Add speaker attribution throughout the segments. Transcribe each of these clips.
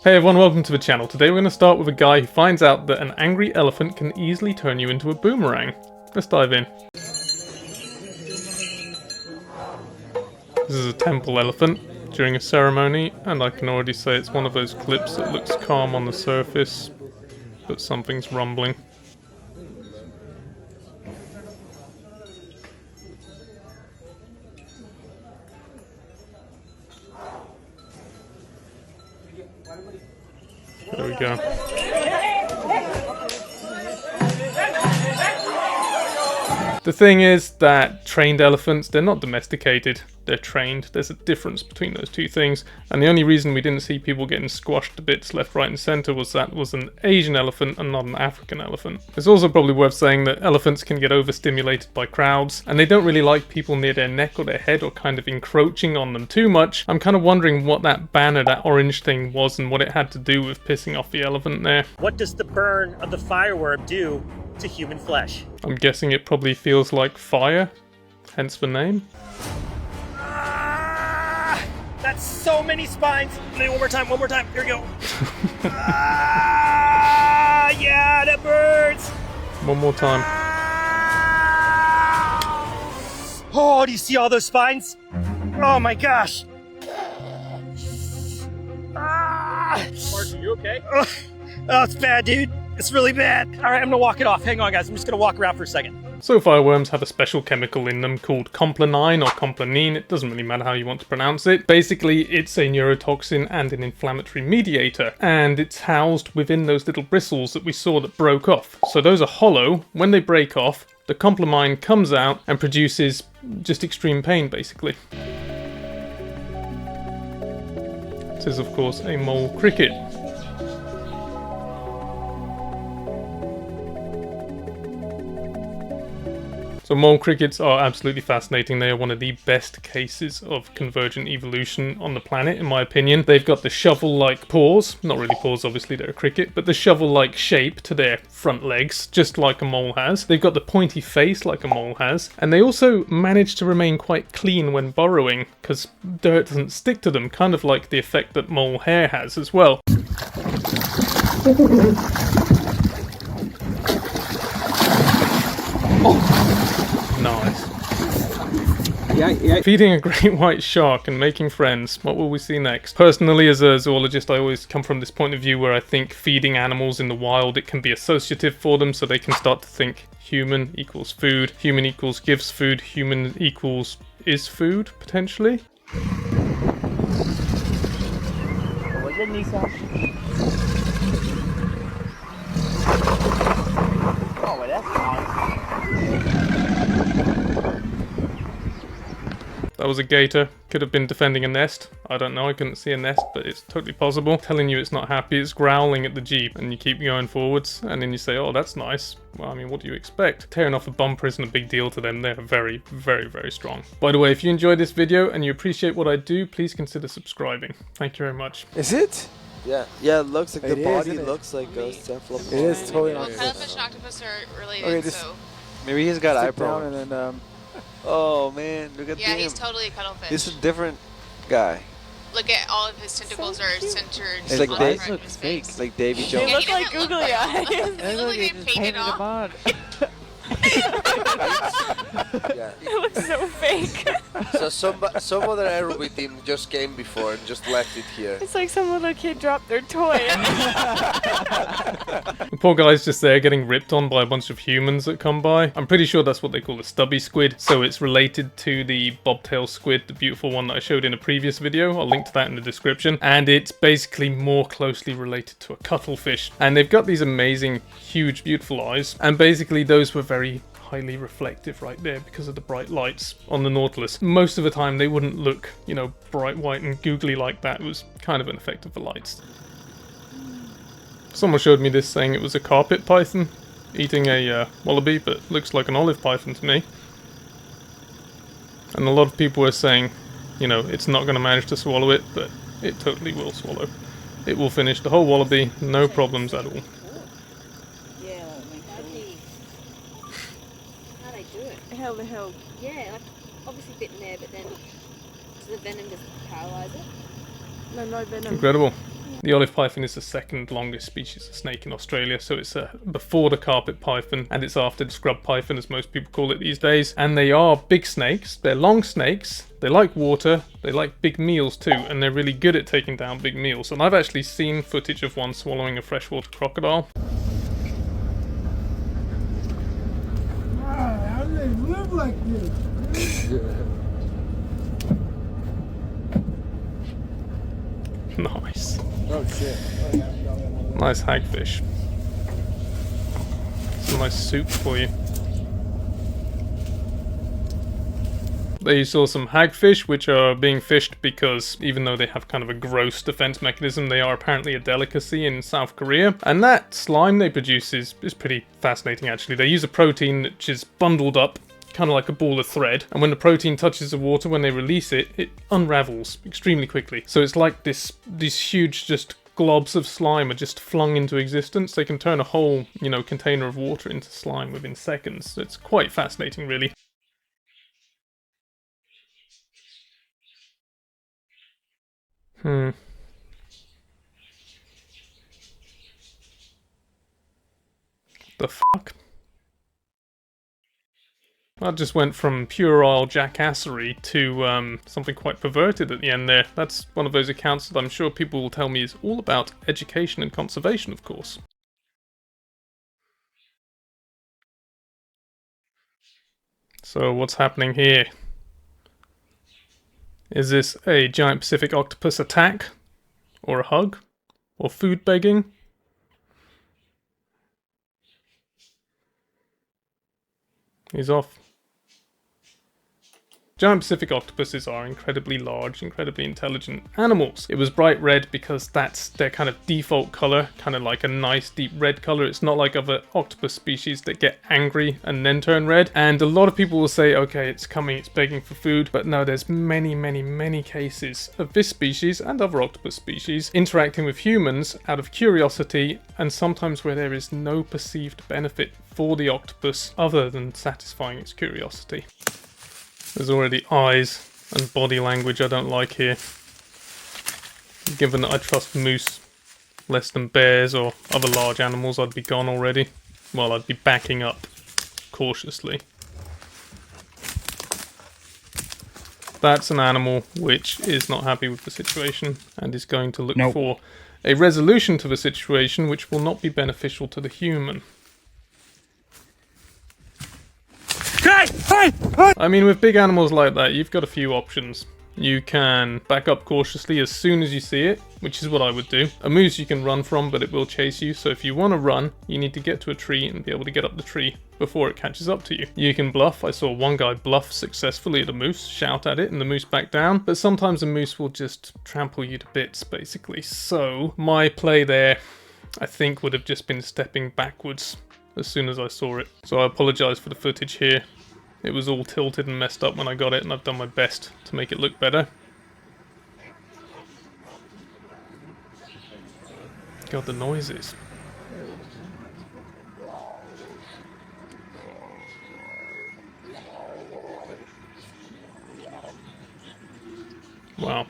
Speaker 1: Hey everyone, welcome to the channel. Today we're going to start with a guy who finds out that an angry elephant can easily turn you into a boomerang. Let's dive in. This is a temple elephant during a ceremony, and I can already say it's one of those clips that looks calm on the surface, but something's rumbling. There we go. The thing is that trained elephants, they're not domesticated, they're trained. There's a difference between those two things, and the only reason we didn't see people getting squashed to bits left, right and centre was that was an Asian elephant and not an African elephant. It's also probably worth saying that elephants can get overstimulated by crowds, and they don't really like people near their neck or their head or kind of encroaching on them too much. I'm kind of wondering what that banner, that orange thing was, and what it had to do with pissing off the elephant there.
Speaker 2: What does the burn of the fireworm do to human flesh?
Speaker 1: I'm guessing it probably feels like fire, hence the name.
Speaker 2: That's so many spines. One more time. Here we go. Yeah, that burns.
Speaker 1: One more time.
Speaker 2: Oh, do you see all those spines? Oh my gosh. Mark, are you okay? Oh, it's bad, dude. It's really bad. All right, I'm gonna walk it off. Hang on, guys. I'm just gonna walk around for a second.
Speaker 1: So fireworms have a special chemical in them called complanine or complanine. It doesn't really matter how you want to pronounce it. Basically, it's a neurotoxin and an inflammatory mediator, and it's housed within those little bristles that we saw that broke off. So those are hollow. When they break off, the complanine comes out and produces just extreme pain, basically. This is, of course, a mole cricket. So mole crickets are absolutely fascinating. They are one of the best cases of convergent evolution on the planet, in my opinion. They've got the shovel-like paws, not really paws, obviously they're a cricket, but the shovel-like shape to their front legs, just like a mole has. They've got the pointy face like a mole has, and they also manage to remain quite clean when burrowing, because dirt doesn't stick to them, kind of like the effect that mole hair has as well. Nice. Yeah. Feeding a great white shark and making friends. What will we see next? Personally, as a zoologist, I always come from this point of view where I think feeding animals in the wild, it can be associative for them, so they can start to think human equals food, human equals gives food, human equals is food, potentially.
Speaker 3: Oh, that's nice.
Speaker 1: That was a gator. Could have been defending a nest. I don't know, I couldn't see a nest, but it's totally possible. Telling you it's not happy, it's growling at the jeep, and you keep going forwards, and then you say, oh, that's nice. Well, I mean, what do you expect? Tearing off a bumper isn't a big deal to them. They're very, very, very strong. By the way, if you enjoyed this video and you appreciate what I do, please consider subscribing. Thank you very much.
Speaker 4: Is it?
Speaker 5: Yeah, it looks like the body looks like a cephalopod.
Speaker 4: It is totally
Speaker 6: Well,
Speaker 4: not.
Speaker 6: cuttlefish and octopus are related,
Speaker 4: Okay, this-
Speaker 6: so...
Speaker 5: Maybe he's got
Speaker 4: Sit
Speaker 5: eyebrows.
Speaker 4: down and then
Speaker 5: Oh man, look at
Speaker 6: Yeah,
Speaker 5: him.
Speaker 6: he's totally a cuttlefish.
Speaker 5: This is a different guy.
Speaker 6: Look at all of his tentacles are centered
Speaker 5: It's like
Speaker 6: on
Speaker 5: they
Speaker 6: the front of his face.
Speaker 5: It's like Davy
Speaker 6: Yeah,
Speaker 5: Jones.
Speaker 6: he
Speaker 3: look like
Speaker 6: doesn't look
Speaker 3: googly
Speaker 6: like
Speaker 3: eyes.
Speaker 6: They look like they painted off.
Speaker 3: on.
Speaker 5: Yeah.
Speaker 3: It looks so fake.
Speaker 5: So some other arrow with him just came before and just left it here.
Speaker 3: It's like some little kid dropped their toy.
Speaker 1: The poor guy's just there getting ripped on by a bunch of humans that come by. I'm pretty sure that's what they call a stubby squid, so it's related to the bobtail squid, the beautiful one that I showed in a previous video. I'll link to that in the description. And it's basically more closely related to a cuttlefish. And they've got these amazing, huge, beautiful eyes. And basically those were very highly reflective right there because of the bright lights on the Nautilus. Most of the time they wouldn't look, you know, bright white and googly like that. It was kind of an effect of the lights. Someone showed me this saying it was a carpet python eating a wallaby, but looks like an olive python to me. And a lot of people were saying, you know, it's not going to manage to swallow it, but it totally will swallow. It will finish the whole wallaby, no problems at all.
Speaker 3: Hell the hell.
Speaker 7: Yeah, like obviously bitten there, but then does the venom just paralyze it?
Speaker 3: No venom.
Speaker 1: Incredible. The olive python is the second longest species of snake in Australia, so it's before the carpet python, and it's after the scrub python, as most people call it these days. And they are big snakes, they're long snakes, they like water, they like big meals too, and they're really good at taking down big meals. And I've actually seen footage of one swallowing a freshwater crocodile.
Speaker 4: Wow, how do they live like this?
Speaker 1: Nice.
Speaker 4: Oh shit.
Speaker 1: Nice hagfish. Some nice soup for you. There you saw some hagfish, which are being fished because even though they have kind of a gross defense mechanism, they are apparently a delicacy in South Korea. And that slime they produce is pretty fascinating actually. They use a protein which is bundled up, kind of like a ball of thread, and when the protein touches the water, when they release it, it unravels extremely quickly. So it's like these huge just globs of slime are just flung into existence. They can turn a whole, container of water into slime within seconds. It's quite fascinating, really. The fuck? That just went from puerile jackassery to something quite perverted at the end there. That's one of those accounts that I'm sure people will tell me is all about education and conservation, of course. So what's happening here? Is this a giant Pacific octopus attack? Or a hug? Or food begging? He's off. Giant Pacific octopuses are incredibly large, incredibly intelligent animals. It was bright red because that's their kind of default color, kind of like a nice deep red color. It's not like other octopus species that get angry and then turn red. And a lot of people will say, okay, it's coming, it's begging for food. But no, there's many, many, many cases of this species and other octopus species interacting with humans out of curiosity, and sometimes where there is no perceived benefit for the octopus other than satisfying its curiosity. There's already eyes and body language I don't like here. Given that I trust moose less than bears or other large animals, I'd be gone already. Well, I'd be backing up cautiously. That's an animal which is not happy with the situation and is going to look for a resolution to the situation which will not be beneficial to the human. I mean, with big animals like that, you've got a few options. You can back up cautiously as soon as you see it, which is what I would do. A moose you can run from, but it will chase you, so if you want to run, you need to get to a tree and be able to get up the tree before it catches up to you. You can bluff. I saw one guy bluff successfully at a moose, shout at it, and the moose back down, but sometimes a moose will just trample you to bits, basically. So, my play there, I think, would have just been stepping backwards as soon as I saw it. So I apologise for the footage here. It was all tilted and messed up when I got it, and I've done my best to make it look better. God, the noises. Wow.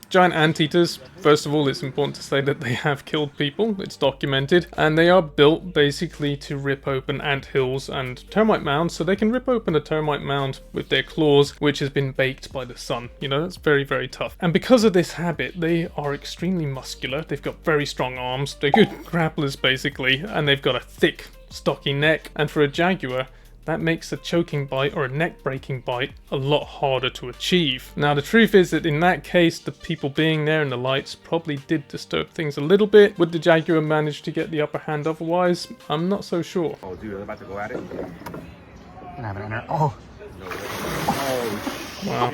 Speaker 1: Giant anteaters. First of all, it's important to say that they have killed people. It's documented. And they are built basically to rip open ant hills and termite mounds. So they can rip open a termite mound with their claws, which has been baked by the sun. You know, that's very, very tough. And because of this habit, they are extremely muscular. They've got very strong arms. They're good grapplers, basically. And they've got a thick, stocky neck. And for a jaguar, that makes a choking bite or a neck-breaking bite a lot harder to achieve. Now, the truth is that in that case, the people being there and the lights probably did disturb things a little bit. Would the jaguar manage to get the upper hand otherwise? I'm not so sure.
Speaker 7: Oh, dude, I'm about to go at it.
Speaker 4: Oh.
Speaker 1: Wow.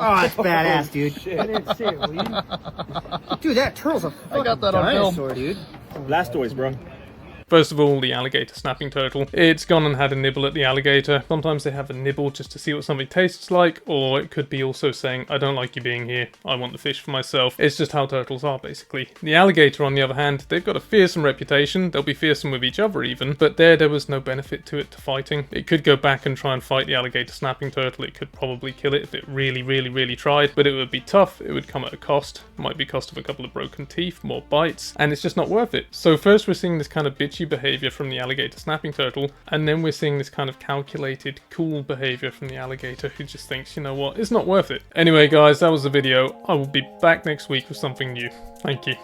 Speaker 4: Oh, that's badass, dude. I didn't see it, will you? Dude, that turtle's a fucking dinosaur, dude.
Speaker 2: Blastoise, bro.
Speaker 1: First of all, the alligator snapping turtle. It's gone and had a nibble at the alligator. Sometimes they have a nibble just to see what something tastes like, or it could be also saying, I don't like you being here, I want the fish for myself. It's just how turtles are, basically. The alligator, on the other hand, they've got a fearsome reputation. They'll be fearsome with each other even, but there was no benefit to it to fighting. It could go back and try and fight the alligator snapping turtle. It could probably kill it if it really tried, but it would be tough. It would come at a cost. Might be cost of a couple of broken teeth, more bites, and it's just not worth it. So first we're seeing this kind of bitchy behavior from the alligator snapping turtle, and then we're seeing this kind of calculated, cool behavior from the alligator who just thinks, you know what, it's not worth it. Anyway guys, that was the video. I will be back next week with something new. Thank you.